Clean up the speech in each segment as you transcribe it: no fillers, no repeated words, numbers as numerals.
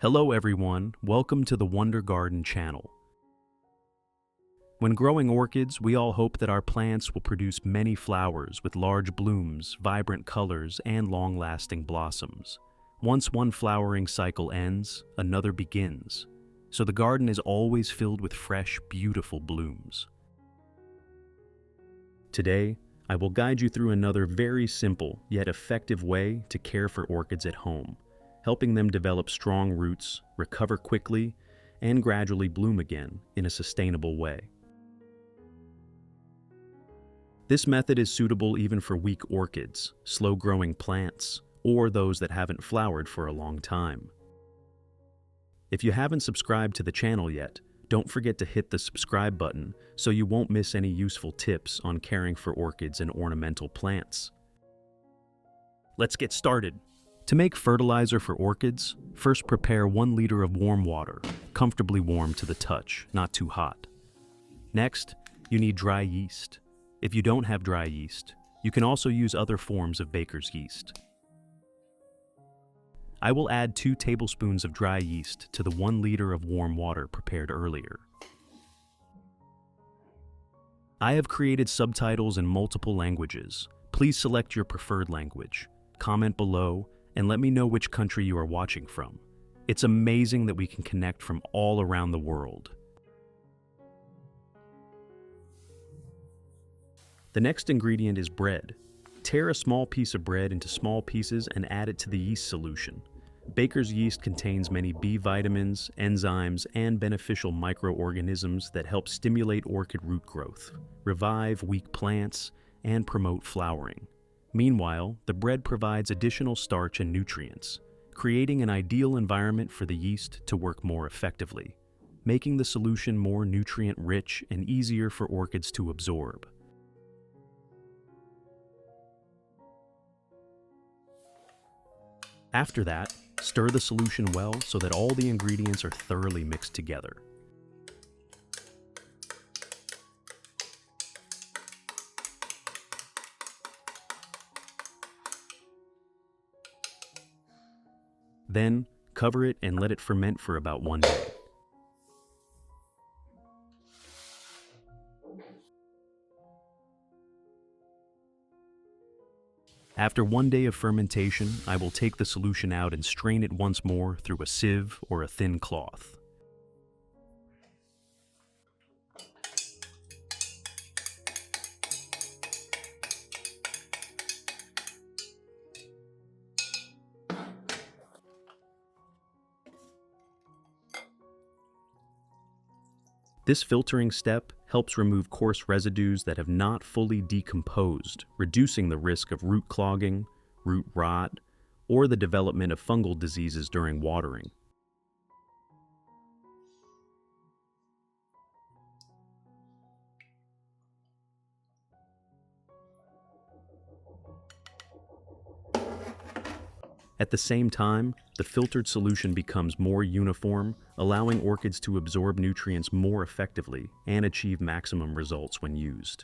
Hello everyone, welcome to the Wonder Garden channel. When growing orchids, we all hope that our plants will produce many flowers with large blooms, vibrant colors, and long-lasting blossoms. Once one flowering cycle ends, another begins. So the garden is always filled with fresh, beautiful blooms. Today, I will guide you through another very simple yet effective way to care for orchids at home, helping them develop strong roots, recover quickly, and gradually bloom again in a sustainable way. This method is suitable even for weak orchids, slow-growing plants, or those that haven't flowered for a long time. If you haven't subscribed to the channel yet, don't forget to hit the subscribe button so you won't miss any useful tips on caring for orchids and ornamental plants. Let's get started. To make fertilizer for orchids, first prepare 1 liter of warm water, comfortably warm to the touch, not too hot. Next, you need dry yeast. If you don't have dry yeast, you can also use other forms of baker's yeast. I will add 2 tablespoons of dry yeast to the 1 liter of warm water prepared earlier. I have created subtitles in multiple languages. Please select your preferred language, comment below, and let me know which country you are watching from. It's amazing that we can connect from all around the world. The next ingredient is bread. Tear a small piece of bread into small pieces and add it to the yeast solution. Baker's yeast contains many B vitamins, enzymes, and beneficial microorganisms that help stimulate orchid root growth, revive weak plants, and promote flowering. Meanwhile, the bread provides additional starch and nutrients, creating an ideal environment for the yeast to work more effectively, making the solution more nutrient-rich and easier for orchids to absorb. After that, stir the solution well so that all the ingredients are thoroughly mixed together. Then, cover it and let it ferment for about 1 day. After 1 day of fermentation, I will take the solution out and strain it once more through a sieve or a thin cloth. This filtering step helps remove coarse residues that have not fully decomposed, reducing the risk of root clogging, root rot, or the development of fungal diseases during watering. At the same time, the filtered solution becomes more uniform, allowing orchids to absorb nutrients more effectively and achieve maximum results when used.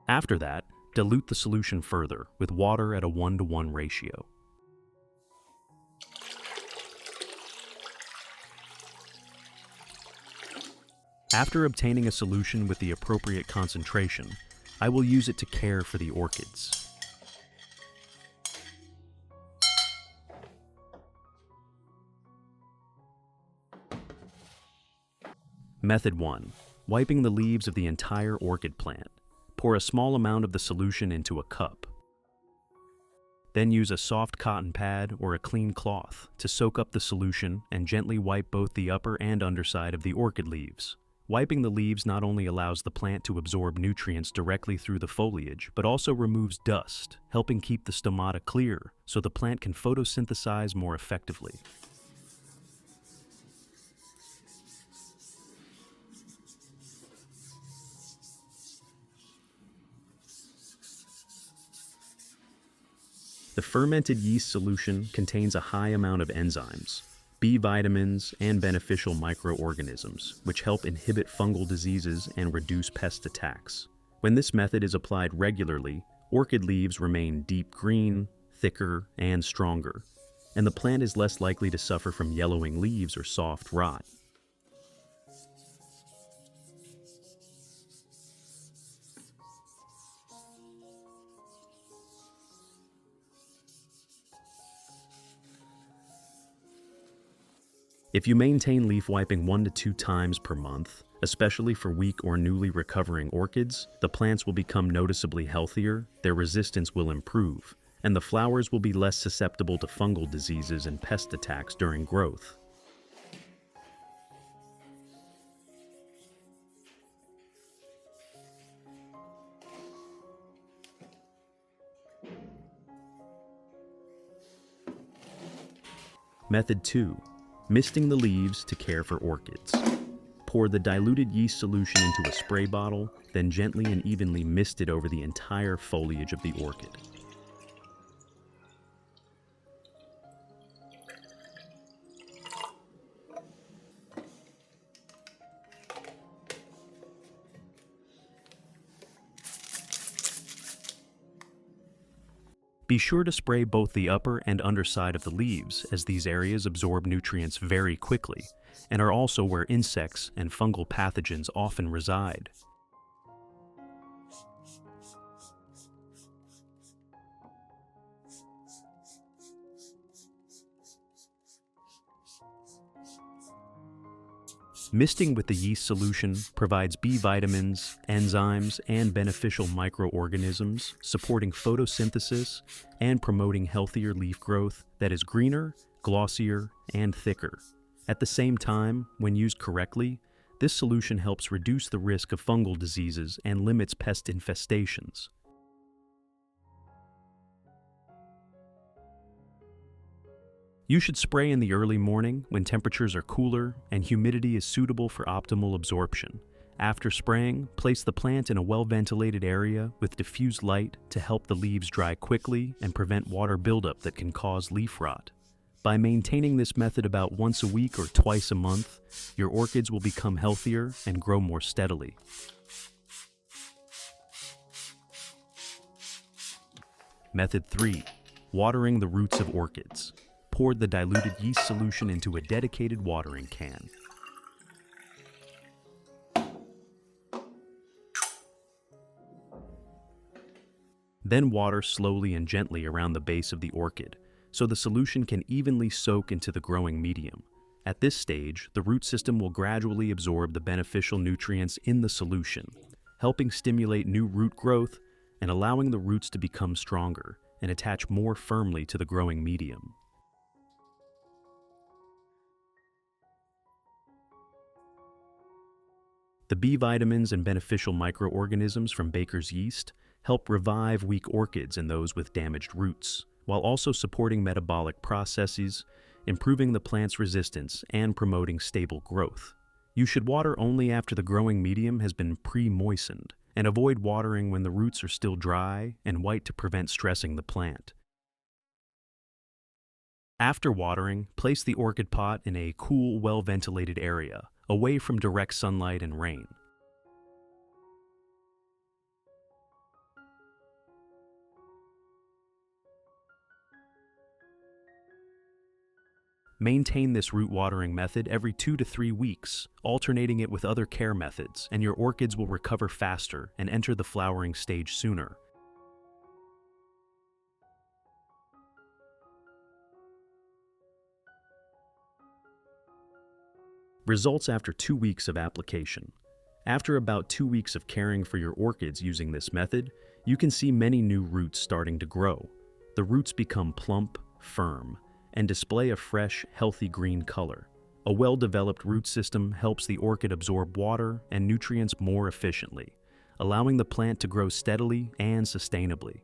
After that, dilute the solution further with water at a 1-to-1 ratio. After obtaining a solution with the appropriate concentration, I will use it to care for the orchids. Method 1. Wiping the leaves of the entire orchid plant. Pour a small amount of the solution into a cup. Then use a soft cotton pad or a clean cloth to soak up the solution and gently wipe both the upper and underside of the orchid leaves. Wiping the leaves not only allows the plant to absorb nutrients directly through the foliage, but also removes dust, helping keep the stomata clear so the plant can photosynthesize more effectively. The fermented yeast solution contains a high amount of enzymes, B vitamins, and beneficial microorganisms, which help inhibit fungal diseases and reduce pest attacks. When this method is applied regularly, orchid leaves remain deep green, thicker, and stronger, and the plant is less likely to suffer from yellowing leaves or soft rot. If you maintain leaf wiping 1 to 2 times per month, especially for weak or newly recovering orchids, the plants will become noticeably healthier, their resistance will improve, and the flowers will be less susceptible to fungal diseases and pest attacks during growth. Method 2. Misting the leaves to care for orchids. Pour the diluted yeast solution into a spray bottle, then gently and evenly mist it over the entire foliage of the orchid. Be sure to spray both the upper and underside of the leaves, as these areas absorb nutrients very quickly and are also where insects and fungal pathogens often reside. Misting with the yeast solution provides B vitamins, enzymes, and beneficial microorganisms, supporting photosynthesis and promoting healthier leaf growth that is greener, glossier, and thicker. At the same time, when used correctly, this solution helps reduce the risk of fungal diseases and limits pest infestations. You should spray in the early morning when temperatures are cooler and humidity is suitable for optimal absorption. After spraying, place the plant in a well-ventilated area with diffused light to help the leaves dry quickly and prevent water buildup that can cause leaf rot. By maintaining this method about once a week or twice a month, your orchids will become healthier and grow more steadily. Method 3. Watering the roots of orchids. Pour the diluted yeast solution into a dedicated watering can. Then water slowly and gently around the base of the orchid, so the solution can evenly soak into the growing medium. At this stage, the root system will gradually absorb the beneficial nutrients in the solution, helping stimulate new root growth and allowing the roots to become stronger and attach more firmly to the growing medium. The B vitamins and beneficial microorganisms from baker's yeast help revive weak orchids and those with damaged roots, while also supporting metabolic processes, improving the plant's resistance, and promoting stable growth. You should water only after the growing medium has been pre-moistened, and avoid watering when the roots are still dry and white to prevent stressing the plant. After watering, place the orchid pot in a cool, well-ventilated area, away from direct sunlight and rain. Maintain this root watering method every 2 to 3 weeks, alternating it with other care methods, and your orchids will recover faster and enter the flowering stage sooner. Results after 2 weeks of application. After about 2 weeks of caring for your orchids using this method, you can see many new roots starting to grow. The roots become plump, firm, and display a fresh, healthy green color. A well-developed root system helps the orchid absorb water and nutrients more efficiently, allowing the plant to grow steadily and sustainably.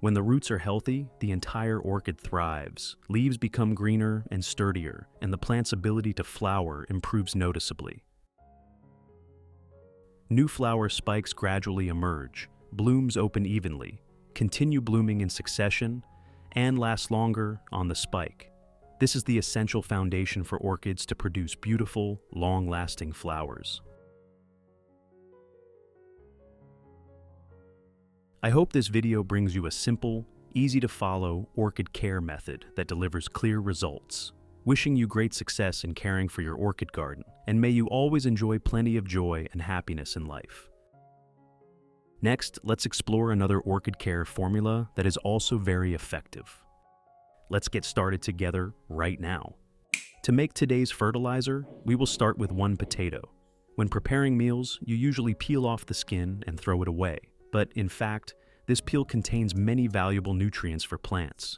When the roots are healthy, the entire orchid thrives, leaves become greener and sturdier, and the plant's ability to flower improves noticeably. New flower spikes gradually emerge, blooms open evenly, continue blooming in succession, and last longer on the spike. This is the essential foundation for orchids to produce beautiful, long-lasting flowers. I hope this video brings you a simple, easy-to-follow orchid care method that delivers clear results. Wishing you great success in caring for your orchid garden, and may you always enjoy plenty of joy and happiness in life. Next, let's explore another orchid care formula that is also very effective. Let's get started together right now. To make today's fertilizer, we will start with 1 potato. When preparing meals, you usually peel off the skin and throw it away. But in fact, this peel contains many valuable nutrients for plants.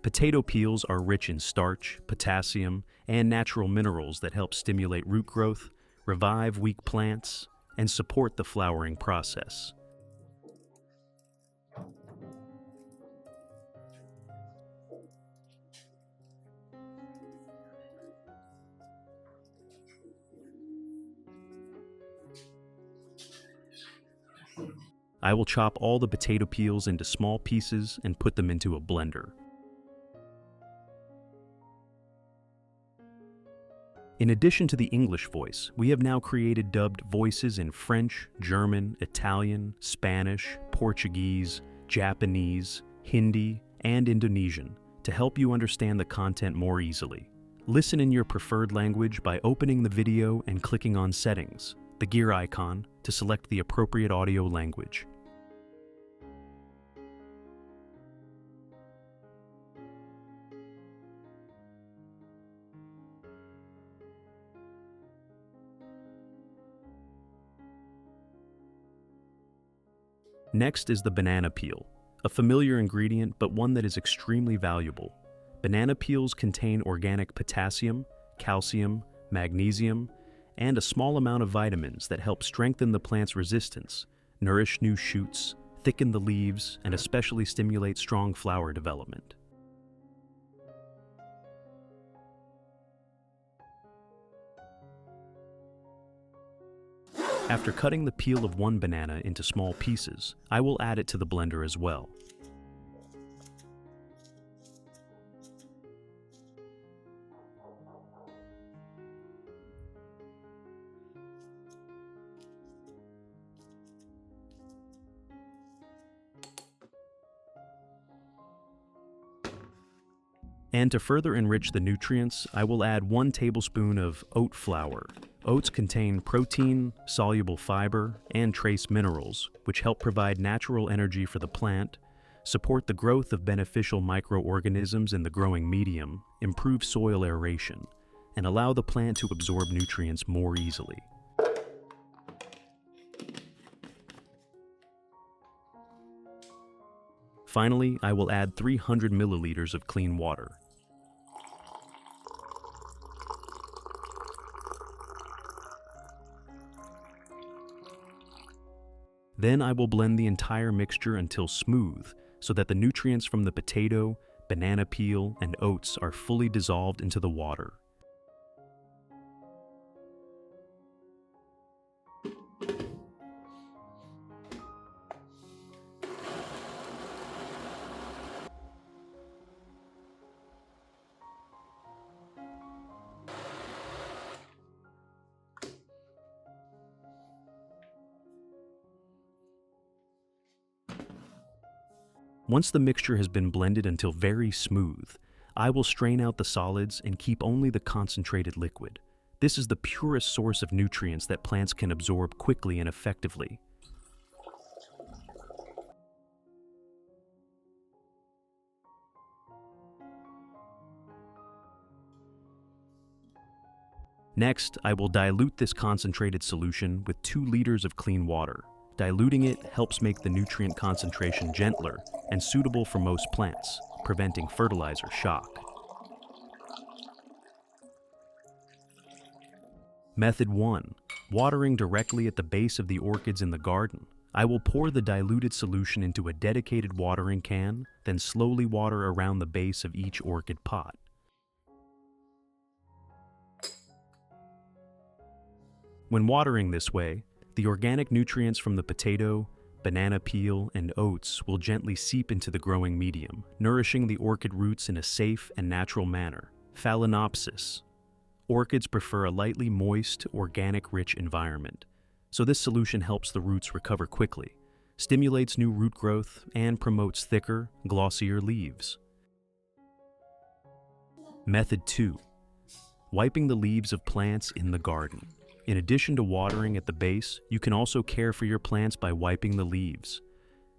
Potato peels are rich in starch, potassium, and natural minerals that help stimulate root growth, revive weak plants, and support the flowering process. I will chop all the potato peels into small pieces and put them into a blender. In addition to the English voice, we have now created dubbed voices in French, German, Italian, Spanish, Portuguese, Japanese, Hindi, and Indonesian to help you understand the content more easily. Listen in your preferred language by opening the video and clicking on Settings, the gear icon, to select the appropriate audio language. Next is the banana peel, a familiar ingredient but one that is extremely valuable. Banana peels contain organic potassium, calcium, magnesium, and a small amount of vitamins that help strengthen the plant's resistance, nourish new shoots, thicken the leaves, and especially stimulate strong flower development. After cutting the peel of 1 banana into small pieces, I will add it to the blender as well. And to further enrich the nutrients, I will add 1 tablespoon of oat flour. Oats contain protein, soluble fiber, and trace minerals, which help provide natural energy for the plant, support the growth of beneficial microorganisms in the growing medium, improve soil aeration, and allow the plant to absorb nutrients more easily. Finally, I will add 300 milliliters of clean water. Then I will blend the entire mixture until smooth, so that the nutrients from the potato, banana peel, and oats are fully dissolved into the water. Once the mixture has been blended until very smooth, I will strain out the solids and keep only the concentrated liquid. This is the purest source of nutrients that plants can absorb quickly and effectively. Next, I will dilute this concentrated solution with 2 liters of clean water. Diluting it helps make the nutrient concentration gentler and suitable for most plants, preventing fertilizer shock. Method 1. Watering directly at the base of the orchids in the garden. I will pour the diluted solution into a dedicated watering can, then slowly water around the base of each orchid pot. When watering this way, the organic nutrients from the potato, banana peel, and oats will gently seep into the growing medium, nourishing the orchid roots in a safe and natural manner. Phalaenopsis. Orchids prefer a lightly moist, organic-rich environment, so this solution helps the roots recover quickly, stimulates new root growth, and promotes thicker, glossier leaves. Method 2. Wiping the leaves of plants in the garden. In addition to watering at the base, you can also care for your plants by wiping the leaves.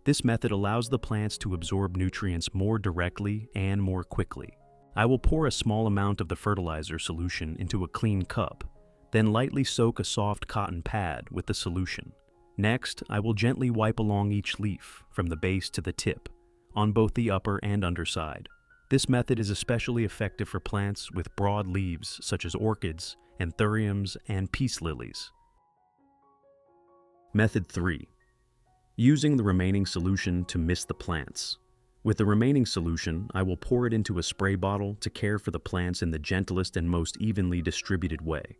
This method allows the plants to absorb nutrients more directly and more quickly. I will pour a small amount of the fertilizer solution into a clean cup, then lightly soak a soft cotton pad with the solution. Next, I will gently wipe along each leaf, from the base to the tip, on both the upper and underside. This method is especially effective for plants with broad leaves such as orchids, anthuriums, and peace lilies. Method 3. Using the remaining solution to mist the plants. With the remaining solution, I will pour it into a spray bottle to care for the plants in the gentlest and most evenly distributed way.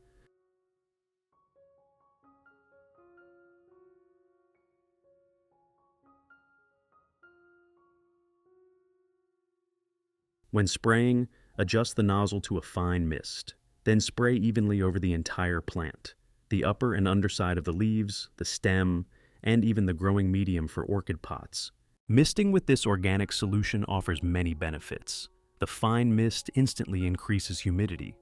When spraying, adjust the nozzle to a fine mist. Then spray evenly over the entire plant, the upper and underside of the leaves, the stem, and even the growing medium for orchid pots. Misting with this organic solution offers many benefits. The fine mist instantly increases humidity,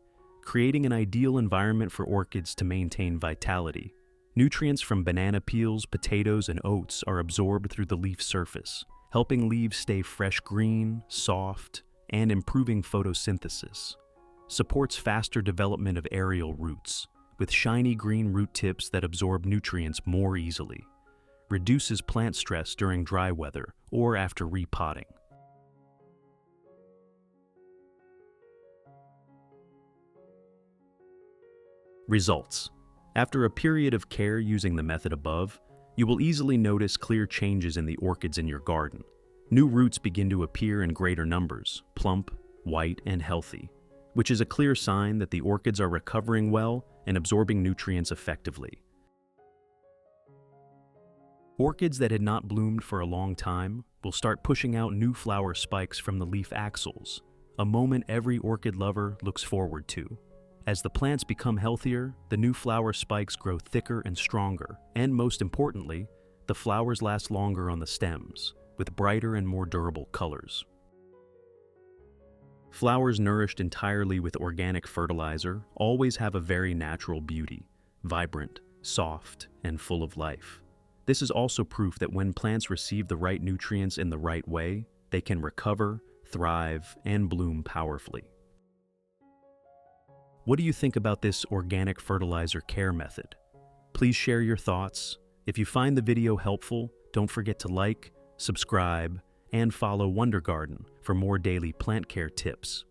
creating an ideal environment for orchids to maintain vitality. Nutrients from banana peels, potatoes, and oats are absorbed through the leaf surface, helping leaves stay fresh green, soft, and improving photosynthesis. Supports faster development of aerial roots, with shiny green root tips that absorb nutrients more easily. Reduces plant stress during dry weather or after repotting. Results. After a period of care using the method above, you will easily notice clear changes in the orchids in your garden. New roots begin to appear in greater numbers, plump, white, and healthy, which is a clear sign that the orchids are recovering well and absorbing nutrients effectively. Orchids that had not bloomed for a long time will start pushing out new flower spikes from the leaf axils, a moment every orchid lover looks forward to. As the plants become healthier, the new flower spikes grow thicker and stronger, and most importantly, the flowers last longer on the stems, with brighter and more durable colors. Flowers nourished entirely with organic fertilizer always have a very natural beauty, vibrant, soft, and full of life. This is also proof that when plants receive the right nutrients in the right way, they can recover, thrive, and bloom powerfully. What do you think about this organic fertilizer care method? Please share your thoughts. If you find the video helpful, don't forget to like, subscribe, and follow Wonder Garden for more daily plant care tips.